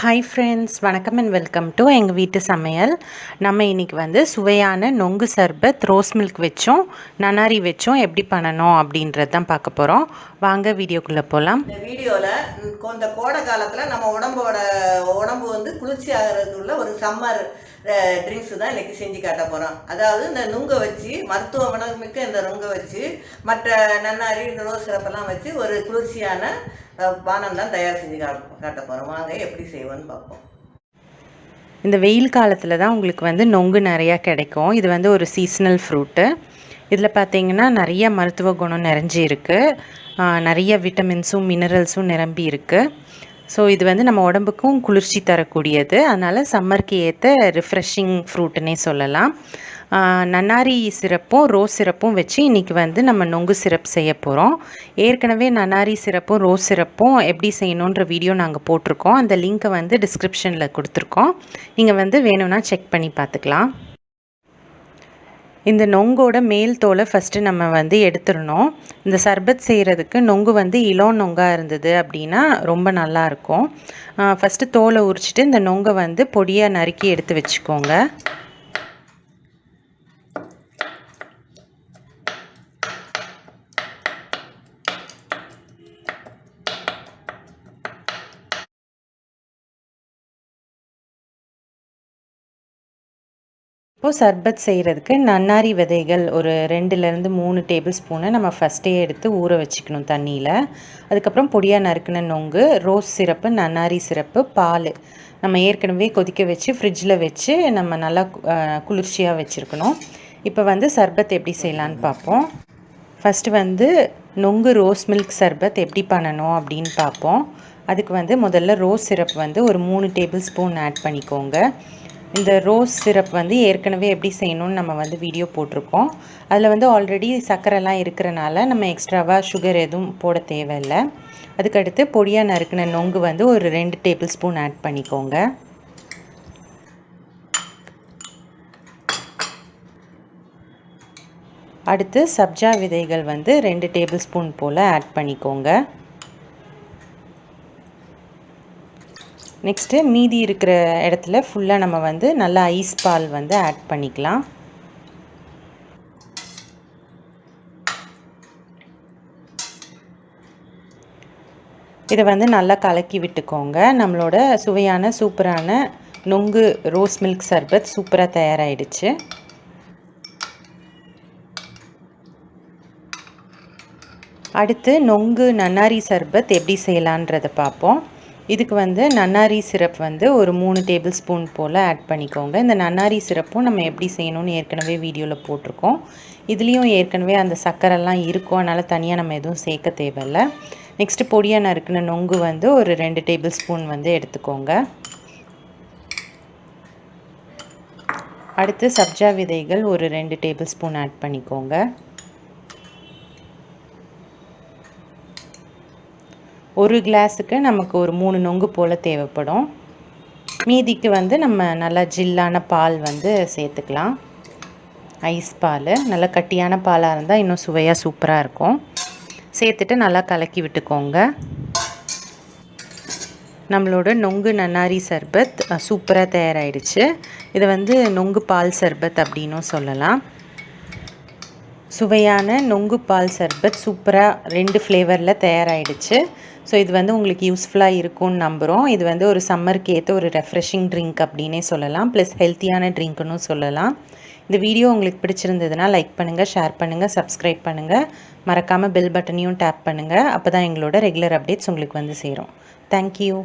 Hi friends, வணக்கம் and welcome to எங்கள் வீட்டு சமையல். நம்ம இன்றைக்கி வந்து சுவையான நொங்கு சர்பத் ரோஸ் மில்க் வச்சும் நன்னாரி வச்சும் எப்படி பண்ணணும் அப்படின்றது தான் பார்க்க போகிறோம். வாங்க வீடியோக்குள்ளே போகலாம். இந்த வீடியோவில் இந்த கோடை காலத்தில் நம்ம உடம்பு வந்து குளிர்ச்சி ஆகிறதுக்குள்ள ஒரு சம்மர் ட்ரிங்க்ஸ் தான் இன்றைக்கி செஞ்சு காட்ட போகிறோம். அதாவது இந்த நுங்கை வச்சு மருத்துவ குணமிக்க இந்த நுங்கை வச்சு மற்ற நன்னாரி இந்த ரோஸ் சிறப்பெல்லாம் வச்சு ஒரு குளிர்ச்சியான பானம் தான் தயார் செஞ்சு காட்ட போகிறோம். வாங்க எப்படி செய்வோன்னு பார்ப்போம். இந்த வெயில் காலத்தில் தான் உங்களுக்கு வந்து நொங்கு நிறையா கிடைக்கும். இது வந்து ஒரு சீசனல் ஃப்ரூட்டு. இதில் பார்த்திங்கன்னா நிறைய மருத்துவ குணம் நிறைஞ்சி இருக்குது. நிறைய விட்டமின்ஸும் மினரல்ஸும் நிரம்பி இருக்குது. ஸோ இது வந்து நம்ம உடம்புக்கும் குளிர்ச்சி தரக்கூடியது. அதனால் சம்மருக்கு ஏற்ற ரிஃப்ரெஷிங் ஃப்ரூட்டுன்னே சொல்லலாம். நன்னாரி சிரப்பும் ரோஸ் சிரப்பும் வச்சு இன்றைக்கி வந்து நம்ம நொங்கு சிரப் செய்ய போகிறோம். ஏற்கனவே நன்னாரி சிரப்பும் ரோஸ் சிரப்பும் எப்படி செய்யணுன்ற வீடியோ நாங்கள் போட்டிருக்கோம். அந்த லிங்க்கை வந்து டிஸ்கிரிப்ஷனில் கொடுத்துருக்கோம். நீங்கள் வந்து வேணும்னா செக் பண்ணி பார்த்துக்கலாம். இந்த நொங்கோட மேல் தோலை ஃபஸ்ட்டு நம்ம வந்து எடுத்துடணும். இந்த சர்பத் செய்கிறதுக்கு நொங்கு வந்து இளம் நொங்காக இருந்தது அப்படின்னா ரொம்ப நல்லாயிருக்கும். ஃபஸ்ட்டு தோலை உரிச்சிட்டு இந்த நொங்கை வந்து பொடியாக நறுக்கி எடுத்து வச்சுக்கோங்க. இப்போது சர்பத் செய்கிறதுக்கு நன்னாரி விதைகள் ஒரு 2லேருந்து 3 டேபிள் ஸ்பூனை நம்ம ஃபஸ்ட்டே எடுத்து ஊற வச்சுக்கணும் தண்ணியில். அதுக்கப்புறம் பொடியாக நறுக்கின நொங்கு, ரோஸ் சிரப்பு, நன்னாரி சிரப்பு, பால் நம்ம ஏற்கனவே கொதிக்க வச்சு ஃப்ரிட்ஜில் வச்சு நம்ம நல்லா குளிர்ச்சியாக வச்சுருக்கணும். இப்போ வந்து சர்பத் எப்படி செய்யலான்னு பார்ப்போம். ஃபஸ்ட்டு வந்து நொங்கு ரோஸ் மில்க் சர்பத் எப்படி பண்ணணும் அப்படின்னு பார்ப்போம். அதுக்கு வந்து முதல்ல ரோஸ் சிரப் வந்து ஒரு 3 டேபிள் ஸ்பூன் ஆட் பண்ணிக்கோங்க. இந்த ரோஸ் சிரப் வந்து ஏற்கனவே எப்படி செய்யணும்னு நம்ம வந்து வீடியோ போட்டிருக்கோம். அதில் வந்து ஆல்ரெடி சர்க்கரைலாம் இருக்கிறனால நம்ம எக்ஸ்ட்ராவாக சுகர் எதுவும் போட தேவையில்லை. அதுக்கடுத்து பொடியாக நறுக்கின நொங்கு வந்து ஒரு 2 டேபிள் ஸ்பூன் ஆட் பண்ணிக்கோங்க. அடுத்து சப்ஜா விதைகள் வந்து 2 டேபிள் ஸ்பூன் போல் ஆட் பண்ணிக்கோங்க. நெக்ஸ்ட்டு மீதி இருக்கிற இடத்துல ஃபுல்லாக நம்ம வந்து நல்லா ஐஸ் பால் வந்து ஆட் பண்ணிக்கலாம். இதை வந்து நல்லா கலக்கி விட்டுக்கோங்க. நம்மளோட சுவையான சூப்பரான நொங்கு ரோஸ் மில்க் சர்பத் சூப்பராக தயாராகிடுச்சு. அடுத்து நொங்கு நன்னாரி சர்பத் எப்படி செய்யலான்றதை பார்ப்போம். இதுக்கு வந்து நன்னாரி சிரப் வந்து ஒரு 3 டேபிள் ஸ்பூன் போல் ஆட் பண்ணிக்கோங்க. இந்த நன்னாரி சிரப்பும் நம்ம எப்படி செய்யணும்னு ஏற்கனவே வீடியோவில் போட்டிருக்கோம். இதுலேயும் ஏற்கனவே அந்த சர்க்கரைலாம் இருக்கும், அதனால் தனியாக நம்ம எதுவும் சேர்க்க தேவையில்லை. நெக்ஸ்ட்டு பொடியாக நறுக்கின நொங்கு வந்து ஒரு 2 டேபிள் ஸ்பூன் வந்து எடுத்துக்கோங்க. அடுத்து சப்ஜா விதைகள் ஒரு 2 டேபிள் ஸ்பூன் ஆட் பண்ணிக்கோங்க. ஒரு கிளாஸுக்கு நமக்கு ஒரு 3 நொங்கு போல் தேவைப்படும். மீதிக்கு வந்து நம்ம நல்லா ஜில்லான பால் வந்து சேர்த்துக்கலாம். ஐஸ் பால், நல்லா கட்டியான பாலாக இருந்தால் இன்னும் சுவையாக சூப்பராக இருக்கும். சேர்த்துட்டு நல்லா கலக்கி விட்டுக்கோங்க. நம்மளோட நொங்கு நன்னாரி சர்பத் சூப்பராக தயாராகிடுச்சு. இதை வந்து நொங்கு பால் சர்பத் அப்படின்னும் சொல்லலாம். சுவையான நொங்கு பால் சர்பத் சூப்பராக 2 ஃப்ளேவரில் தயாராகிடுச்சு. ஸோ இது வந்து உங்களுக்கு யூஸ்ஃபுல்லாக இருக்கும்னு நம்புகிறோம். இது வந்து ஒரு சம்மருக்கு ஏற்ற ஒரு ரெஃப்ரெஷிங் ட்ரிங்க் அப்படின்னே சொல்லலாம். ப்ளஸ் ஹெல்த்தியான ட்ரிங்க்குன்னு சொல்லலாம். இந்த வீடியோ உங்களுக்கு பிடிச்சிருந்ததுன்னா லைக் பண்ணுங்கள், ஷேர் பண்ணுங்கள், சப்ஸ்கிரைப் பண்ணுங்கள். மறக்காமல் பெல் பட்டனையும் டேப் பண்ணுங்கள். அப்போ தான் எங்களோட ரெகுலர் அப்டேட்ஸ் உங்களுக்கு வந்து சேரும். தேங்க்யூ.